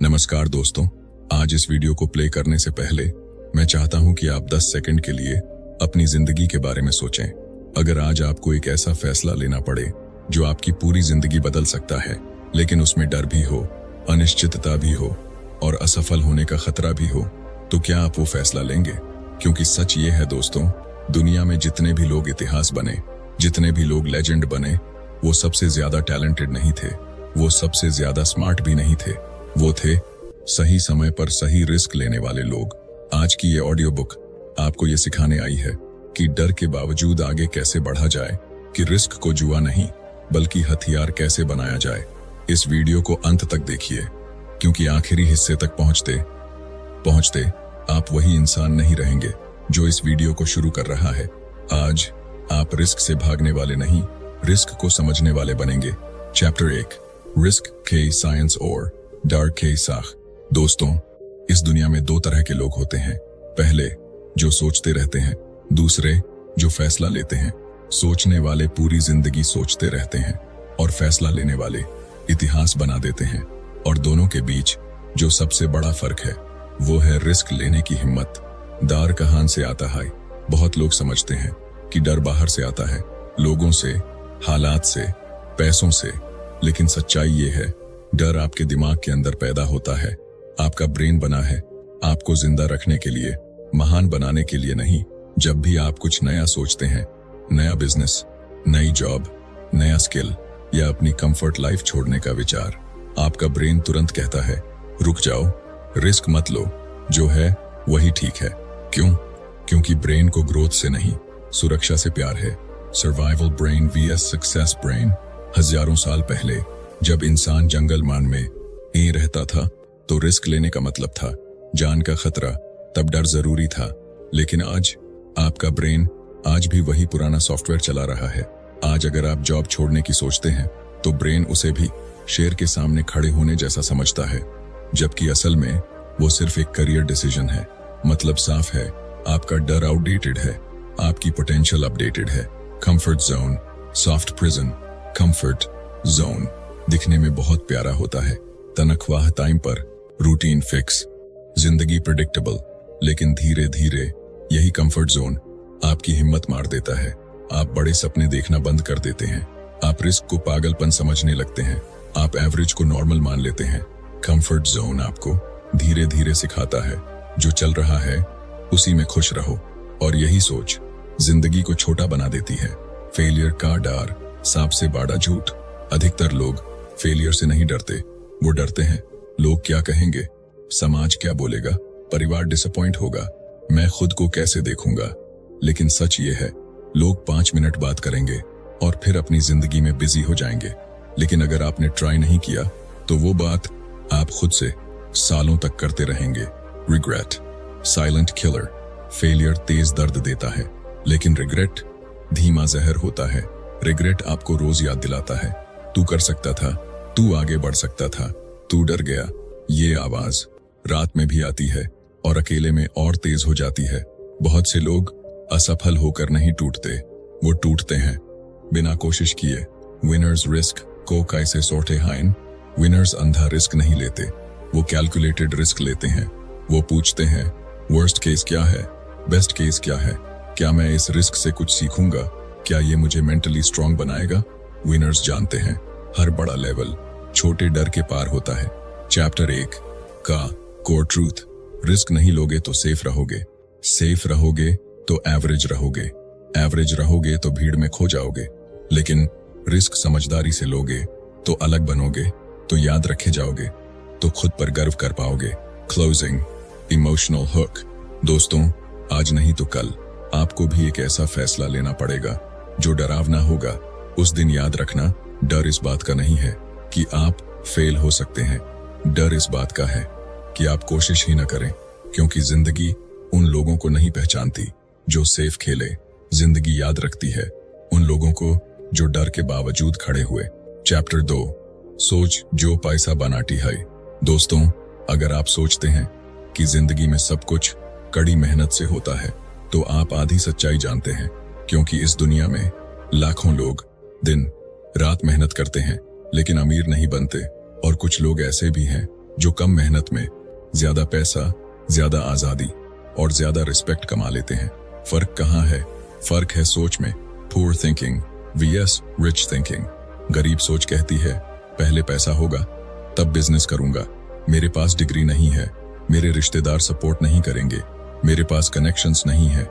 नमस्कार दोस्तों, आज इस वीडियो को प्ले करने से पहले मैं चाहता हूं कि आप 10 सेकंड के लिए अपनी जिंदगी के बारे में सोचें। अगर आज आपको एक ऐसा फैसला लेना पड़े जो आपकी पूरी जिंदगी बदल सकता है, लेकिन उसमें डर भी हो, अनिश्चितता भी हो और असफल होने का खतरा भी हो, तो क्या आप वो फैसला लेंगे? क्योंकि सच ये है दोस्तों, दुनिया में जितने भी लोग इतिहास बने, जितने भी लोग लेजेंड बने, वो सबसे ज्यादा टैलेंटेड नहीं थे, वो सबसे ज्यादा स्मार्ट भी नहीं थे। वो थे सही समय पर सही रिस्क लेने वाले लोग। आज की ये ऑडियो बुक आपको ये सिखाने आई है कि डर के बावजूद आगे कैसे बढ़ा जाए, कि रिस्क को जुआ नहीं बल्कि हथियार कैसे बनाया जाए। इस वीडियो को अंत तक देखिए, क्योंकि आखिरी हिस्से तक पहुंचते पहुंचते आप वही इंसान नहीं रहेंगे जो इस वीडियो को शुरू कर रहा है। आज आप रिस्क से भागने वाले नहीं, रिस्क को समझने वाले बनेंगे। चैप्टर 1, रिस्क के साइंस और डर के साख। दोस्तों, इस दुनिया में दो तरह के लोग होते हैं। पहले जो सोचते रहते हैं, दूसरे जो फैसला लेते हैं। सोचने वाले पूरी जिंदगी सोचते रहते हैं और फैसला लेने वाले इतिहास बना देते हैं। और दोनों के बीच जो सबसे बड़ा फर्क है वो है रिस्क लेने की हिम्मत। डर कहां से आता है? बहुत लोग समझते हैं कि डर बाहर से आता है, लोगों से, हालात से, पैसों से, लेकिन सच्चाई ये है, डर आपके दिमाग के अंदर पैदा होता है। आपका ब्रेन बना है आपको जिंदा रखने के लिए, महान बनाने के लिए नहीं। जब भी आप कुछ नया सोचते हैं, नया बिजनेस, नई जॉब, नया स्किल या अपनी कंफर्ट लाइफ छोड़ने का विचार, आपका ब्रेन तुरंत कहता है रुक जाओ, रिस्क मत लो, जो है वही ठीक है। क्यों? क्योंकि ब्रेन को ग्रोथ से नहीं, सुरक्षा से प्यार है। Survival brain vs success brain. हजारों साल पहले जब इंसान जंगल मान में रहता था तो रिस्क लेने का मतलब था जान का खतरा, तब डर जरूरी था। लेकिन आज आपका ब्रेन आज भी वही पुराना सॉफ्टवेयर चला रहा है। आज अगर आप जॉब छोड़ने की सोचते हैं तो ब्रेन उसे भी शेर के सामने खड़े होने जैसा समझता है, जबकि असल में वो सिर्फ एक करियर डिसीजन है। मतलब साफ है, आपका डर आउटडेटेड है, आपकी पोटेंशियल अपडेटेड है। Comfort zone, soft prison. Comfort zone दिखने में बहुत प्यारा होता है, तनख्वाह टाइम पर, रूटीन फिक्स, जिंदगी प्रेडिक्टेबल, लेकिन धीरे धीरे यही कंफर्ट जोन आपकी हिम्मत मार देता है। आप बड़े सपने देखना बंद कर देते हैं, आप रिस्क को पागलपन समझने लगते हैं, आप एवरेज को नॉर्मल मान लेते हैं। कंफर्ट जोन आपको धीरे धीरे सिखाता है जो चल रहा है उसी में खुश रहो, और यही सोच जिंदगी को छोटा बना देती है। फेलियर का डर सांप से बड़ा झूठ। अधिकतर लोग फेलियर से नहीं डरते, वो डरते हैं लोग क्या कहेंगे, समाज क्या बोलेगा, परिवार डिसअपॉइंट होगा, मैं खुद को कैसे देखूंगा। लेकिन सच ये है, लोग 5 मिनट बात करेंगे और फिर अपनी जिंदगी में बिजी हो जाएंगे। लेकिन अगर आपने ट्राई नहीं किया तो वो बात आप खुद से सालों तक करते रहेंगे। Regret, silent killer. फेलियर तेज दर्द देता है, लेकिन रिग्रेट धीमा जहर होता है। रिग्रेट आपको रोज याद दिलाता है तू कर सकता था, तू आगे बढ़ सकता था, तू डर गया। ये आवाज रात में भी आती है और अकेले में और तेज हो जाती है। बहुत से लोग असफल होकर नहीं टूटते, वो टूटते हैं बिना कोशिश किए। विनर्स रिस्क को कैसे सोटे हाइन। विनर्स अंधा रिस्क नहीं लेते, वो कैलकुलेटेड रिस्क लेते हैं। वो पूछते हैं वर्स्ट केस क्या है, बेस्ट केस क्या है, क्या मैं इस रिस्क से कुछ सीखूंगा, क्या ये मुझे मेंटली स्ट्रांग बनाएगा। विनर्स जानते हैं हर बड़ा लेवल छोटे डर के पार होता है। चैप्टर 1 का कोर ट्रूथ। रिस्क नहीं लोगे तो सेफ रहोगे, सेफ रहोगे तो एवरेज रहोगे, एवरेज रहोगे तो भीड़ में खो जाओगे। लेकिन रिस्क समझदारी से लोगे तो अलग बनोगे, तो याद रखे जाओगे, तो खुद पर गर्व कर पाओगे। Closing, emotional hook. दोस्तों, आज नहीं तो कल आपको भी एक ऐसा फैसला लेना पड़ेगा जो डरावना होगा। उस दिन याद रखना, डर इस बात का नहीं है कि आप फेल हो सकते हैं, डर इस बात का है कि आप कोशिश ही न करें। क्योंकि जिंदगी उन लोगों को नहीं पहचानती जो सेफ खेले, जिंदगी याद रखती है उन लोगों को जो डर के बावजूद खड़े हुए। चैप्टर 2, सोच जो पैसा बनाती है। दोस्तों, अगर आप सोचते हैं कि जिंदगी में सब कुछ कड़ी मेहनत से होता है तो आप आधी सच्चाई जानते हैं। क्योंकि इस दुनिया में लाखों लोग दिन रात मेहनत करते हैं लेकिन अमीर नहीं बनते, और कुछ लोग ऐसे भी हैं जो कम मेहनत में ज्यादा पैसा, ज्यादा आजादी और ज्यादा रिस्पेक्ट कमा लेते हैं। फर्क कहाँ है? फर्क है सोच में। Poor thinking vs rich thinking. गरीब सोच कहती है पहले पैसा होगा तब बिजनेस करूंगा, मेरे पास डिग्री नहीं है, मेरे रिश्तेदार सपोर्ट नहीं करेंगे, मेरे पास कनेक्शंस नहीं है।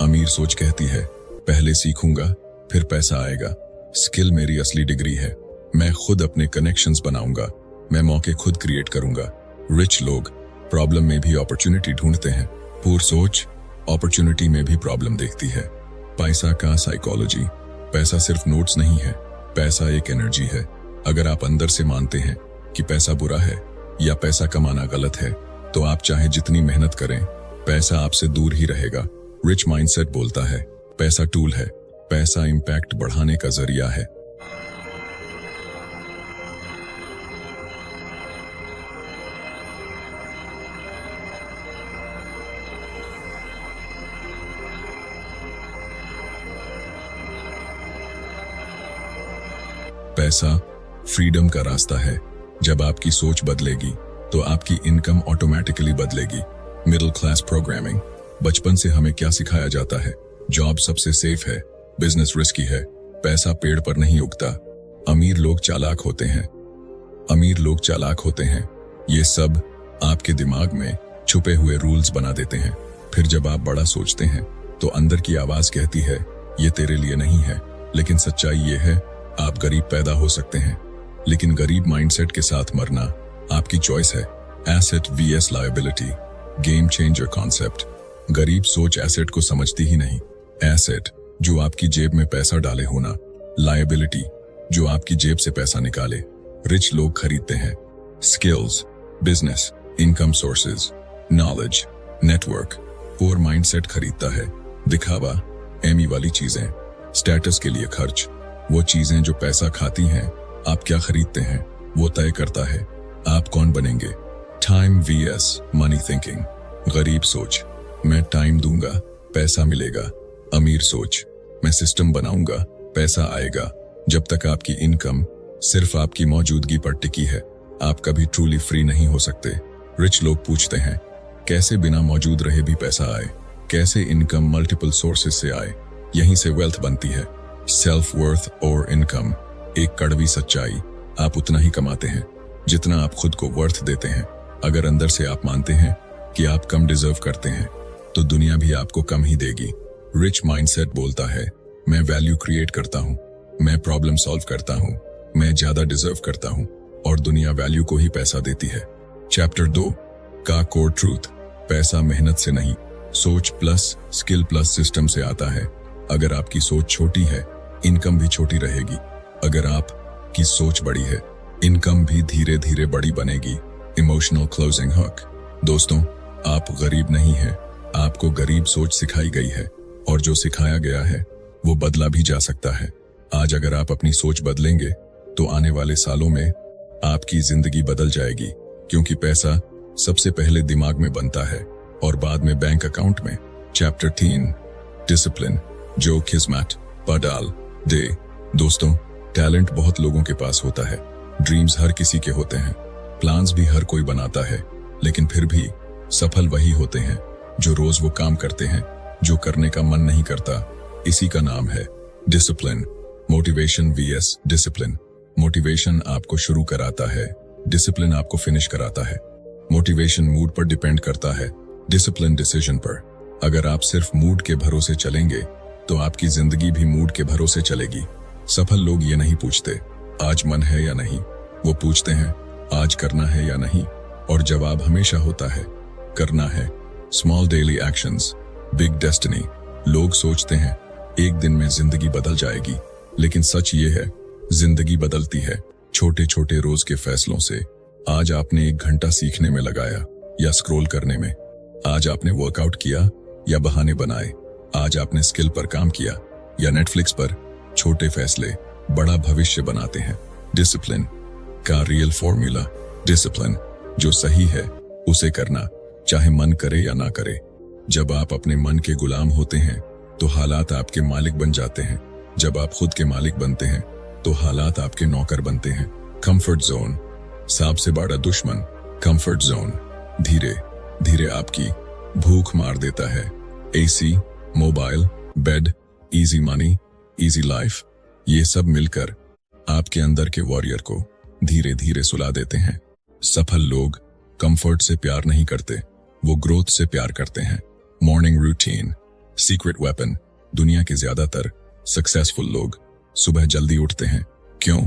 अमीर सोच कहती है पहले सीखूंगा फिर पैसा आएगा, स्किल मेरी असली डिग्री है, मैं खुद अपने कनेक्शंस बनाऊंगा, मैं मौके खुद क्रिएट करूंगा। रिच लोग प्रॉब्लम में भी अपॉर्चुनिटी ढूंढते हैं, पुअर सोच अपॉर्चुनिटी में भी प्रॉब्लम देखती है। पैसा का साइकोलॉजी। पैसा सिर्फ नोट्स नहीं है, पैसा एक एनर्जी है। अगर आप अंदर से मानते हैं कि पैसा बुरा है या पैसा कमाना गलत है, तो आप चाहे जितनी मेहनत करें, पैसा आपसे दूर ही रहेगा। रिच माइंडसेट बोलता है पैसा टूल है, पैसा इंपैक्ट बढ़ाने का जरिया है। पैसा फ्रीडम का रास्ता है। जब आपकी सोच बदलेगी तो आपकी इनकम ऑटोमेटिकली बदलेगी। Middle class programming. बचपन से हमें क्या सिखाया जाता है? जॉब सबसे सेफ है, बिजनेस रिस्की है, पैसा पेड़ पर नहीं उगता, अमीर लोग चालाक होते हैं, अमीर लोग चालाक होते हैं। ये सब आपके दिमाग में छुपे हुए रूल्स बना देते हैं। फिर जब आप बड़ा सोचते हैं तो अंदर की आवाज कहती है ये तेरे लिए नहीं है। लेकिन सच्चाई ये है आप गरीब पैदा हो सकते हैं, लेकिन गरीब माइंडसेट के साथ मरना आपकी चॉइस है। Asset vs liability. Game changer concept. गरीब सोच एसेट को समझती ही नहीं। एसेट जो आपकी जेब में पैसा डाले होना, लायबिलिटी जो आपकी जेब से पैसा निकाले। रिच लोग खरीदते हैं skills, business, income sources, knowledge, network. Poor mindset खरीदता है दिखावा, एमी वाली चीजें, स्टेटस के लिए खर्च। वो चीजें जो पैसा खाती हैं। आप क्या खरीदते हैं वो तय करता है आप कौन बनेंगे। Time vs money thinking. गरीब सोच मैं टाइम दूंगा पैसा मिलेगा। अमीर सोच मैं सिस्टम बनाऊंगा पैसा आएगा। जब तक आपकी इनकम सिर्फ आपकी मौजूदगी पर टिकी है, आप कभी ट्रूली फ्री नहीं हो सकते। रिच लोग पूछते हैं कैसे बिना मौजूद रहे भी पैसा आए, कैसे इनकम मल्टीपल सोर्सेज से आए। यहीं से वेल्थ बनती है। सेल्फ वर्थ और इनकम। एक कड़वी सच्चाई, आप उतना ही कमाते हैं जितना आप खुद को वर्थ देते हैं। अगर अंदर से आप मानते हैं कि आप कम डिजर्व करते हैं, तो दुनिया भी आपको कम ही देगी। रिच माइंडसेट बोलता है मैं वैल्यू क्रिएट करता हूं, मैं प्रॉब्लम सॉल्व करता हूं, मैं ज्यादा डिजर्व करता हूं, और दुनिया वैल्यू को ही पैसा देती है। चैप्टर 2 का कोर ट्रूथ। पैसा मेहनत से नहीं, सोच प्लस स्किल प्लस सिस्टम से आता है। अगर आपकी सोच छोटी है, इनकम भी छोटी रहेगी। अगर आपकी सोच बड़ी है, इनकम भी धीरे धीरे बड़ी बनेगी। इमोशनल क्लोजिंग हक। दोस्तों, आप गरीब नहीं हैं, आपको गरीब सोच सिखाई गई है, और जो सिखाया गया है वो बदला भी जा सकता है। आज अगर आप अपनी सोच बदलेंगे तो आने वाले सालों में आपकी जिंदगी बदल जाएगी, क्योंकि पैसा सबसे पहले दिमाग में बनता है और बाद में बैंक अकाउंट में। Chapter 3 discipline. जो किस्मत पडाल दे। दोस्तों, टैलेंट बहुत लोगों के पास होता है, ड्रीम्स हर किसी के होते हैं, प्लान्स भी हर कोई बनाता है, लेकिन फिर भी सफल वही होते हैं जो रोज वो काम करते हैं जो करने का मन नहीं करता। इसी का नाम है discipline. Motivation vs discipline. Motivation आपको शुरू कराता है, डिसिप्लिन आपको फिनिश कराता है। मोटिवेशन मूड पर डिपेंड करता है, डिसिप्लिन डिसीजन पर। अगर आप सिर्फ मूड के भरोसे चलेंगे तो आपकी जिंदगी भी मूड के भरोसे चलेगी। सफल लोग ये नहीं पूछते आज मन है या नहीं, वो पूछते हैं आज करना है या नहीं, और जवाब हमेशा होता है करना है। Small daily actions, big destiny. लोग सोचते हैं एक दिन में जिंदगी बदल जाएगी, लेकिन सच ये है जिंदगी बदलती है छोटे छोटे रोज के फैसलों से। आज आपने 1 घंटा सीखने में लगाया या स्क्रॉल करने में, आज आपने वर्कआउट किया या बहाने बनाए, आज आपने स्किल पर काम किया या नेटफ्लिक्स पर। छोटे फैसले बड़ा भविष्य बनाते हैं। डिसिप्लिन का रियल फॉर्मूला। डिसिप्लिन जो सही है उसे करना, चाहे मन करे या ना करे। जब आप अपने मन के गुलाम होते हैं तो हालात आपके मालिक बन जाते हैं। जब आप खुद के मालिक बनते हैं तो हालात आपके नौकर बनते हैं। कंफर्ट जोन सबसे बड़ा दुश्मन। कंफर्ट जोन धीरे धीरे आपकी भूख मार देता है। AC, mobile, bed, easy money, easy life, ये सब मिलकर आपके अंदर के वॉरियर को धीरे धीरे सुला देते हैं। सफल लोग कंफर्ट से प्यार नहीं करते, वो ग्रोथ से प्यार करते हैं। Morning routine secret weapon. दुनिया के ज्यादातर सक्सेसफुल लोग सुबह जल्दी उठते हैं। क्यों?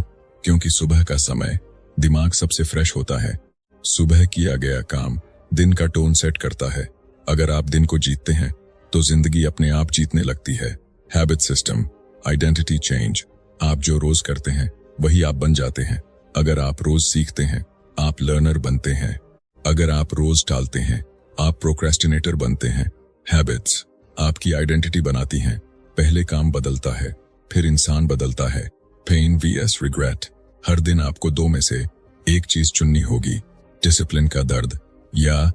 क्योंकि सुबह का समय दिमाग सबसे फ्रेश होता है। सुबह किया गया काम दिन का टोन सेट करता है। अगर आप दिन को जीतते हैं तो जिंदगी अपने आप जीतने लगती है। Habit system, identity change. आप जो रोज करते हैं वही आप बन जाते हैं। अगर आप रोज सीखते हैं आप लर्नर बनते हैं। अगर आप रोज टालते हैं आप प्रोक्रेस्टिनेटर बनते हैं। हैबिट्स आपकी आइडेंटिटी बनाती हैं। पहले काम बदलता है, फिर इंसान बदलता है। Pen vs regret. हर दिन आपको दो में से एक चीज चुननी होगी, डिसिप्लिन का दर्द या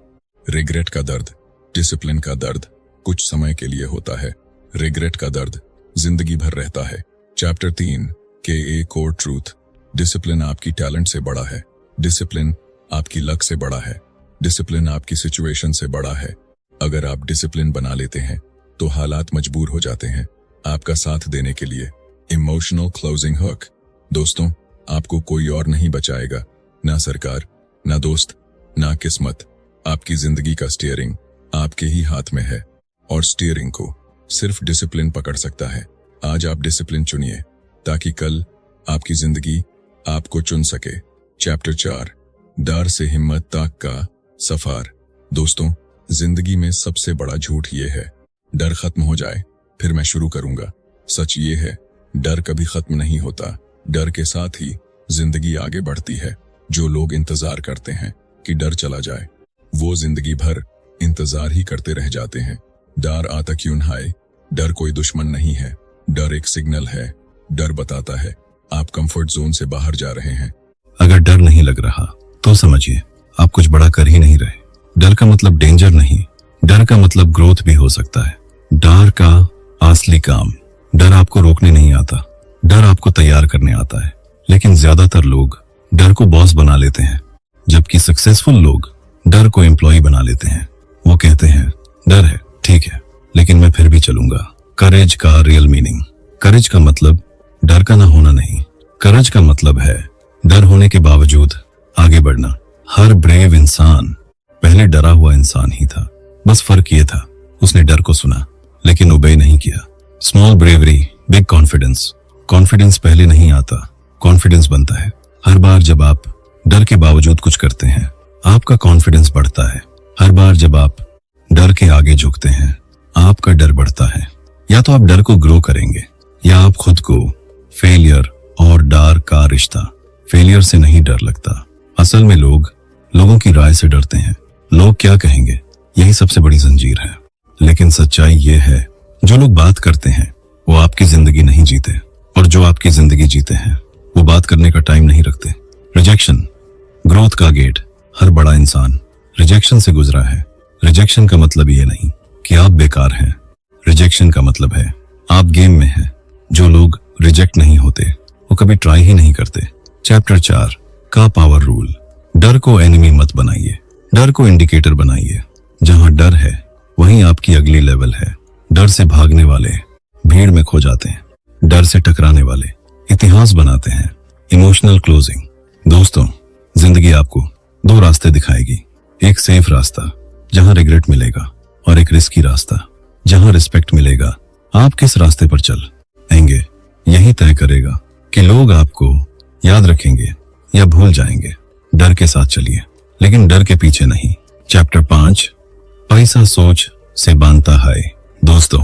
रिग्रेट का दर्द। डिसिप्लिन का दर्द कुछ समय के लिए होता है, रिग्रेट का दर्द जिंदगी भर रहता है। चैप्टर 3 के ए कोर ट्रूथ। डिसिप्लिन आपकी टैलेंट से बड़ा है। डिसिप्लिन आपकी लक से बड़ा है। डिसिप्लिन आपकी सिचुएशन से बड़ा है। अगर आप डिसिप्लिन बना लेते हैं तो हालात मजबूर हो जाते हैं आपका साथ देने के लिए। इमोशनल क्लोजिंग हक। दोस्तों, आपको कोई और नहीं बचाएगा, ना सरकार, ना दोस्त, ना किस्मत। आपकी जिंदगी का स्टीयरिंग आपके ही हाथ में है और स्टीयरिंग को सिर्फ डिसिप्लिन पकड़ सकता है। आज आप डिसिप्लिन चुनिए ताकि कल आपकी जिंदगी आपको चुन सके। चैप्टर 4 डर से हिम्मत तक का सफर। दोस्तों, जिंदगी में सबसे बड़ा झूठ ये है, डर खत्म हो जाए फिर मैं शुरू करूंगा। सच ये है, डर कभी खत्म नहीं होता। डर के साथ ही जिंदगी आगे बढ़ती है। जो लोग इंतजार करते हैं कि डर चला जाए, वो जिंदगी भर इंतजार ही करते रह जाते हैं। डर आता क्यों है? डर कोई दुश्मन नहीं है, डर एक सिग्नल है। डर बताता है आप कंफर्ट जोन से बाहर जा रहे हैं। अगर डर नहीं लग रहा तो समझिए आप कुछ बड़ा कर ही नहीं रहे। डर का मतलब डेंजर नहीं, डर का मतलब ग्रोथ भी हो सकता है। डर का असली काम, डर आपको रोकने नहीं आता, डर आपको तैयार करने आता है। लेकिन ज्यादातर लोग डर को बॉस बना लेते हैं, जबकि सक्सेसफुल लोग डर को एम्प्लॉय बना लेते हैं। वो कहते हैं डर है, ठीक है, लेकिन मैं फिर भी चलूंगा। करेज का रियल मीनिंग। करेज का मतलब डर का ना होना नहीं, करेज का मतलब है डर होने के बावजूद आगे बढ़ना। हर ब्रेव इंसान पहले डरा हुआ इंसान ही था, बस फर्क ये था उसने डर को सुना लेकिन ओबे नहीं किया। Small bravery, big confidence. Confidence पहले नहीं आता, कॉन्फिडेंस बनता है। हर बार जब आप डर के बावजूद कुछ करते हैं आपका कॉन्फिडेंस बढ़ता है। हर बार जब आप डर के आगे झुकते हैं आपका डर बढ़ता है। या तो आप डर को ग्रो करेंगे या आप खुद को। फेलियर और डर का रिश्ता। फेलियर से नहीं डर लगता, असल में लोगों की राय से डरते हैं। लोग क्या कहेंगे, यही सबसे बड़ी जंजीर है। लेकिन सच्चाई ये है, जो लोग बात करते हैं वो आपकी जिंदगी नहीं जीते, और जो आपकी जिंदगी जीते हैं वो बात करने का टाइम नहीं रखते। रिजेक्शन ग्रोथ का गेट। हर बड़ा इंसान रिजेक्शन से गुजरा है। रिजेक्शन का मतलब ये नहीं कि आप बेकार हैं, रिजेक्शन का मतलब है आप गेम में हैं। जो लोग रिजेक्ट नहीं होते वो कभी ट्राई ही नहीं करते। चैप्टर 4 का पावर रूल। डर को एनिमी मत बनाइए, डर को इंडिकेटर बनाइए। जहां डर है वहीं आपकी अगली लेवल है। डर से भागने वाले भीड़ में खो जाते हैं, डर से टकराने वाले इतिहास बनाते हैं। Emotional closing. दोस्तों, जिंदगी आपको दो रास्ते दिखाएगी। एक सेफ रास्ता जहां रिग्रेट मिलेगा, और एक रिस्की रास्ता जहां रिस्पेक्ट मिलेगा। आप किस रास्ते पर चल आएंगे यही तय करेगा कि लोग आपको याद रखेंगे या भूल जाएंगे। डर के साथ चलिए, लेकिन डर के पीछे नहीं। चैप्टर 5 पैसा सोच से बांधता है। दोस्तों,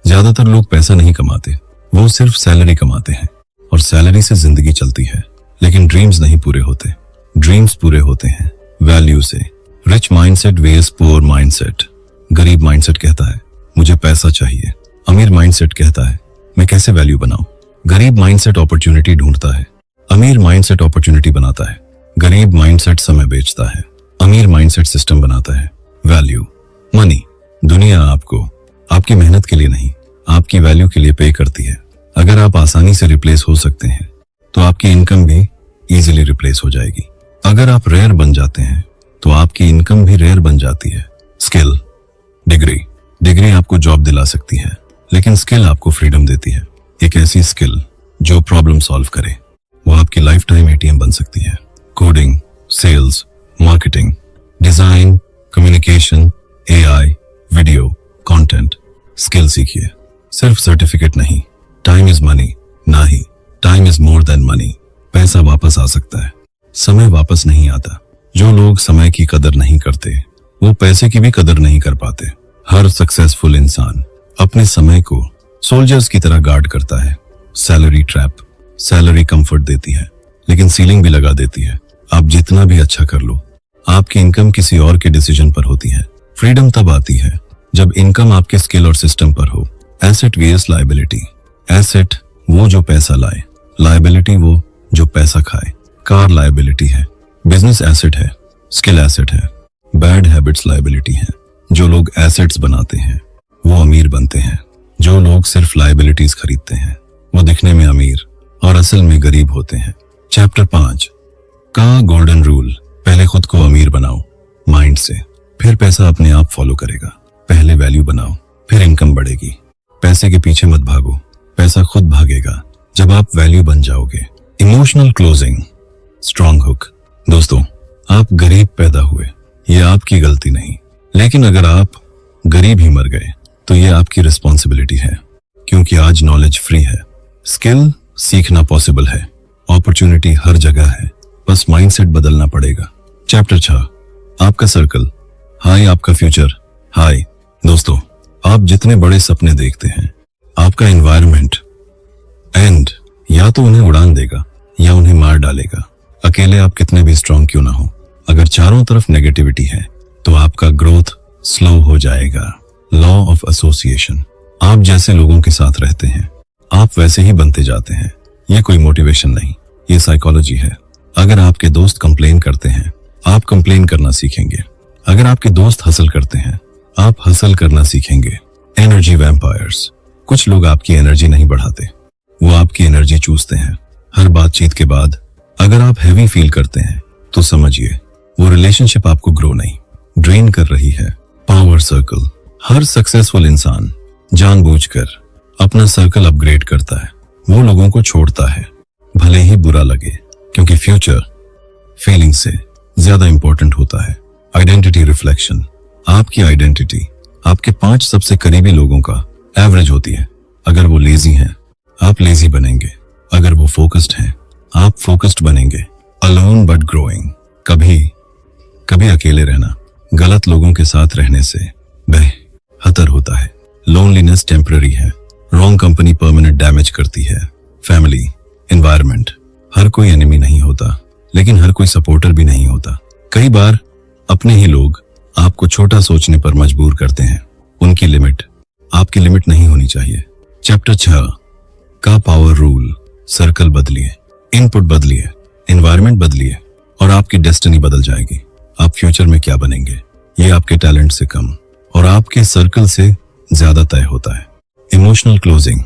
ज्यादातर लोग पैसा नहीं कमाते, वो सिर्फ सैलरी कमाते हैं, और सैलरी से जिंदगी चलती है। लेकिन ड्रीम्स नहीं पूरे होते, ड्रीम्स पूरे होते हैं वैल्यू से। Rich mindset versus poor mindset. गरीब माइंडसेट कहता है मुझे पैसा चाहिए, अमीर माइंडसेट कहता है मैं कैसे वैल्यू बनाऊं। गरीब माइंडसेट अपॉर्चुनिटी ढूंढता है, अमीर माइंडसेट अपॉर्चुनिटी बनाता है। गरीब माइंडसेट समय बेचता है, अमीर माइंडसेट सिस्टम बनाता है। Value money. दुनिया आपको आपकी मेहनत के लिए नहीं, आपकी वैल्यू के लिए पे करती है। अगर आप आसानी से रिप्लेस हो सकते हैं तो आपकी इनकम भी इजीली रिप्लेस हो जाएगी। अगर आप रेयर बन जाते हैं तो आपकी इनकम भी रेयर बन जाती है। स्किल, डिग्री आपको जॉब दिला सकती है, लेकिन स्किल आपको फ्रीडम देती है। एक ऐसी स्किल जो प्रॉब्लम सॉल्व करे, वो आपकी लाइफ टाइम एटीएम बन सकती है। Coding, sales, marketing, design, communication, AI, video, content, skill सीखिए। सिर्फ सर्टिफिकेट नहीं, टाइम इज मनी, ना ही time is more than money. पैसा वापस आ सकता है, समय वापस नहीं आता। जो लोग समय की कदर नहीं करते, वो पैसे की भी कदर नहीं कर पाते। हर सक्सेसफुल इंसान अपने समय को सोल्जर्स की तरह गार्ड करता है। सैलरी ट्रैप, सैलरी कंफर्ट देती है, लेकिन सीलिंग भी लगा देती है। आप जितना भी अच्छा कर लो, आपकी इनकम किसी और के डिसीजन पर होती है। फ्रीडम तब आती है जब इनकम आपके स्किल और सिस्टम पर हो। Asset vs liability. एसेट वो जो पैसा लाए, लायबिलिटी वो जो पैसा खाए। कार लायबिलिटी है, बिजनेस एसेट है, स्किल एसेट है। बैड हैबिट्स लायबिलिटी है। जो लोग एसेट्स बनाते हैं वो अमीर बनते हैं। जो लोग सिर्फ लायबिलिटीज खरीदते हैं वो दिखने में अमीर और असल में गरीब होते हैं। चैप्टर 5 का गोल्डन रूल। पहले खुद को अमीर बनाओ माइंड से, फिर पैसा अपने आप फॉलो करेगा। पहले वैल्यू बनाओ, फिर इनकम बढ़ेगी। पैसे के पीछे मत भागो, पैसा खुद भागेगा जब आप वैल्यू बन जाओगे। Emotional closing, strong hook. दोस्तों, आप गरीब पैदा हुए, ये आपकी गलती नहीं, लेकिन अगर आप गरीब ही मर गए तो ये आपकी रिस्पॉन्सिबिलिटी है, क्योंकि आज नॉलेज फ्री है। स्किल सीखना पॉसिबल है, अपॉर्चुनिटी हर जगह है, बस माइंडसेट बदलना पड़ेगा। चैप्टर 6 आपका सर्कल, हाय आपका फ्यूचर। हाय दोस्तों, आप जितने बड़े सपने देखते हैं, आपका एनवायरनमेंट एंड या तो उन्हें उड़ान देगा या उन्हें मार डालेगा। अकेले आप कितने भी स्ट्रांग क्यों ना हो, अगर चारों तरफ नेगेटिविटी है तो आपका ग्रोथ स्लो हो जाएगा। Law of association. आप जैसे लोगों के साथ रहते हैं, आप वैसे ही बनते जाते हैं। ये कोई मोटिवेशन नहीं, ये साइकोलॉजी है। अगर आपके दोस्त कंप्लेन करते हैं, आप कंप्लेन करना सीखेंगे। अगर आपके दोस्त हसल करते हैं, आप हसल करना सीखेंगे। Energy vampires. कुछ लोग आपकी एनर्जी नहीं बढ़ाते, वो आपकी एनर्जी चूसते हैं। हर बातचीत के बाद अगर आप हैवी फील करते हैं तो समझिए वो रिलेशनशिप आपको ग्रो नहीं, ड्रेन कर रही है। Power circle. हर सक्सेसफुल इंसान जानबूझकर अपना सर्कल अपग्रेड करता है। वो लोगों को छोड़ता है भले ही बुरा लगे, क्योंकि फ्यूचर फीलिंग से ज्यादा इंपॉर्टेंट होता है। Identity reflection. आपकी आइडेंटिटी आपके 5 सबसे करीबी लोगों का एवरेज होती है। अगर वो लेजी हैं, आप लेजी बनेंगे। अगर वो फोकस्ड हैं, आप फोकस्ड बनेंगे। Alone but growing. कभी अकेले रहना गलत लोगों के साथ रहने से बेहतर होता है। लोनलीनेस टेम्पररी है, रॉन्ग कंपनी परमानेंट डैमेज करती है। Family, environment. हर कोई एनिमी नहीं होता, लेकिन हर कोई सपोर्टर भी नहीं होता। कई बार अपने ही लोग आपको छोटा सोचने पर मजबूर करते हैं। उनकी लिमिट आपकी लिमिट नहीं होनी चाहिए। चैप्टर 6 का पावर रूल। सर्कल बदलिए, इनपुट बदलिए, एनवायरनमेंट बदलिए और आपकी डेस्टिनी बदल जाएगी। आप फ्यूचर में क्या बनेंगे, ये आपके टैलेंट से कम और आपके सर्कल से ज्यादा तय होता है। Emotional closing,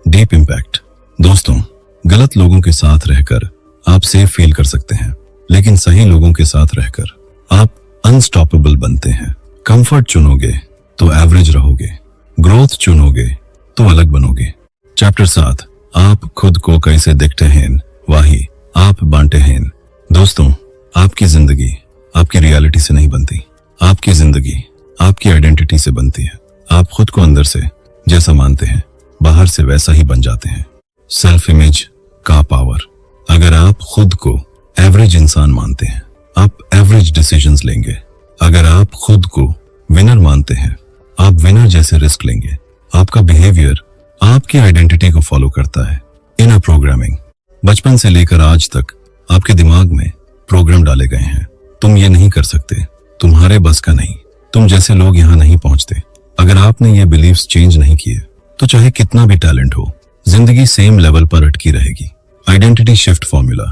deep impact. दोस्तों, गलत लोगों के साथ रहकर आप सेफ फील कर सकते हैं, लेकिन सही लोगों के साथ रहकर आप अनस्टॉपेबल बनते हैं। कंफर्ट चुनोगे तो एवरेज रहोगे, ग्रोथ चुनोगे तो अलग बनोगे। चैप्टर 7 आप खुद को कैसे देखते हैं, वही आप बांटे हैं। दोस्तों, आपकी जिंदगी आपकी रियलिटी से नहीं बनती, आपकी जिंदगी आपकी आइडेंटिटी से बनती है। आप खुद को अंदर से जैसा मानते हैं, बाहर से वैसा ही बन जाते हैं। सेल्फ इमेज का पावर। अगर आप खुद को एवरेज इंसान मानते हैं, आप एवरेज डिसीजंस लेंगे। अगर आप खुद को विनर मानते हैं, आप विनर जैसे रिस्क लेंगे। आपका बिहेवियर आपकी आइडेंटिटी को फॉलो करता है। Inner programming. बचपन से लेकर आज तक आपके दिमाग में प्रोग्राम डाले गए हैं। तुम ये नहीं कर सकते, तुम्हारे बस का नहीं, तुम जैसे लोग यहाँ नहीं पहुंचते। अगर आपने ये बिलीव्स चेंज नहीं किए तो चाहे कितना भी टैलेंट हो, जिंदगी सेम लेवल पर अटकी रहेगी। Identity shift formula.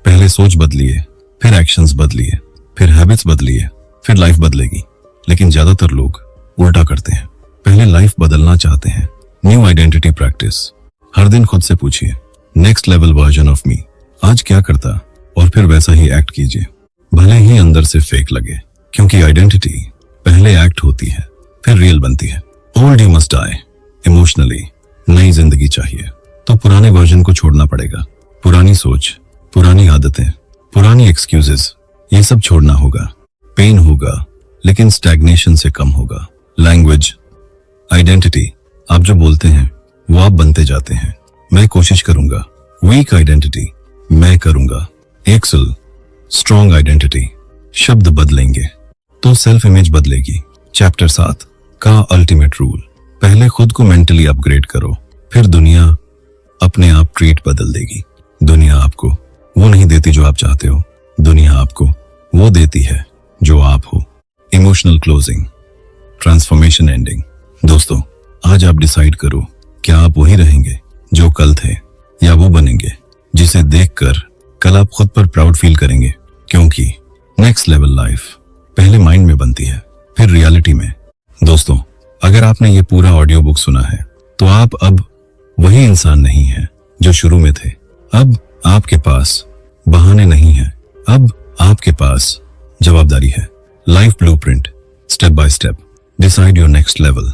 पहले सोच बदलिए, फिर एक्शंस बदलिए, फिर हैबिट्स बदलिए, फिर लाइफ बदलेगी। लेकिन ज्यादातर लोग उल्टा करते हैं। पहले लाइफ बदलना चाहते हैं, न्यू आइडेंटिटी प्रैक्टिस। हर दिन खुद से पूछिए, next level version of me आज क्या करता, और फिर वैसा ही एक्ट कीजिए। भले ही अंदर से फेक लगे, क्योंकि आइडेंटिटी पहले एक्ट होती है फिर रियल बनती है। Old you must die emotionally, नई जिंदगी चाहिए तो पुराने वर्जन को छोड़ना पड़ेगा। पुरानी सोच, पुरानी आदतें, पुरानी एक्सक्यूजेस, ये सब छोड़ना होगा। पेन होगा लेकिन स्टैग्नेशन से कम होगा। लैंग्वेज, आइडेंटिटी, आप जो बोलते हैं वो आप बनते जाते हैं। मैं कोशिश करूंगा। वीक आइडेंटिटी, मैं करूंगा। एक्सेल, स्ट्रॉन्ग आइडेंटिटी, शब्द बदलेंगे तो सेल्फ इमेज बदलेगी। चैप्टर 7 का अल्टीमेट रूल, पहले खुद को मेंटली अपग्रेड करो, फिर दुनिया अपने आप ट्रीट बदल देगी। दुनिया आपको वो नहीं देती जो आप चाहते हो, दुनिया आपको वो देती है जो आप हो। Emotional closing, transformation ending. दोस्तों, आज आप डिसाइड करो, क्या आप वही रहेंगे जो कल थे, या वो बनेंगे जिसे देखकर कल आप खुद पर प्राउड फील करेंगे। क्योंकि नेक्स्ट लेवल लाइफ पहले माइंड में बनती है फिर रियलिटी में। दोस्तों, अगर आपने ये पूरा ऑडियो बुक सुना है तो आप अब वही इंसान नहीं हैं जो शुरू में थे। अब आपके पास बहाने नहीं है, अब आपके पास जवाबदारी है। Life blueprint, step by step, decide your next level.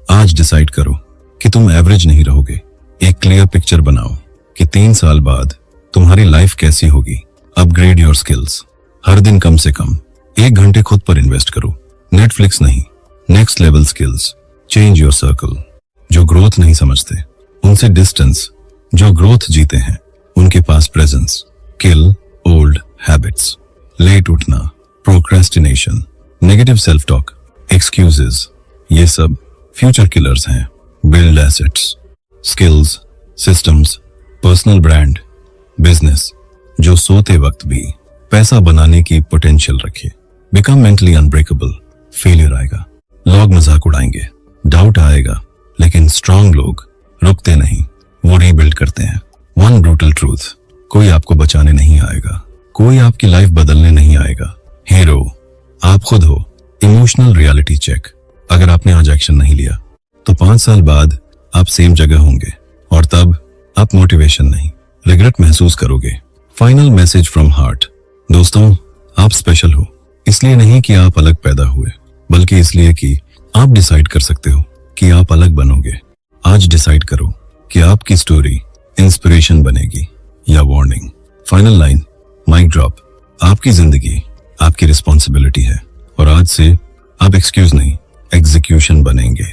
आज डिसाइड करो कि तुम एवरेज नहीं रहोगे। एक क्लियर पिक्चर बनाओ कि 3 साल बाद तुम्हारी लाइफ कैसी होगी। अपग्रेड योर स्किल्स, हर दिन कम से कम 1 घंटे खुद पर इन्वेस्ट करो। नेटफ्लिक्स नहीं, next level skills. Change your circle, जो ग्रोथ नहीं समझते उनसे डिस्टेंस, जो ग्रोथ जीते हैं उनके पास प्रेजेंस। किल ओल्ड हैबिट्स, लेट उठना, procrastination, negative self talk, excuses, ये सब फ्यूचर किलर्स हैं। Build assets, skills, systems, personal brand, business जो सोते वक्त भी पैसा बनाने की पोटेंशियल रखे। Become mentally unbreakable. फेलियर आएगा, लोग मजाक उड़ाएंगे, डाउट आएगा, लेकिन स्ट्रांग लोग रुकते नहीं, वो रीबिल्ड करते हैं। वन ब्रूटल ट्रूथ, कोई आपको बचाने नहीं आएगा, कोई आपकी लाइफ बदलने नहीं आएगा। हीरो आप खुद हो। इमोशनल रियलिटी चेक, अगर आपने आज एक्शन नहीं लिया तो 5 साल बाद आप सेम जगह होंगे, और तब आप मोटिवेशन नहीं, रिग्रेट महसूस करोगे। फाइनल मैसेज फ्रॉम हार्ट, दोस्तों, आप स्पेशल हो, इसलिए नहीं कि आप अलग पैदा हुए, बल्कि इसलिए कि आप डिसाइड कर सकते हो कि आप अलग बनोगे। आज डिसाइड करो कि आपकी स्टोरी इंस्पिरेशन बनेगी या warning. Final line, mic drop, आपकी जिंदगी आपकी रिस्पॉन्सिबिलिटी है, और आज से आप एक्सक्यूज नहीं, एग्जीक्यूशन बनेंगे।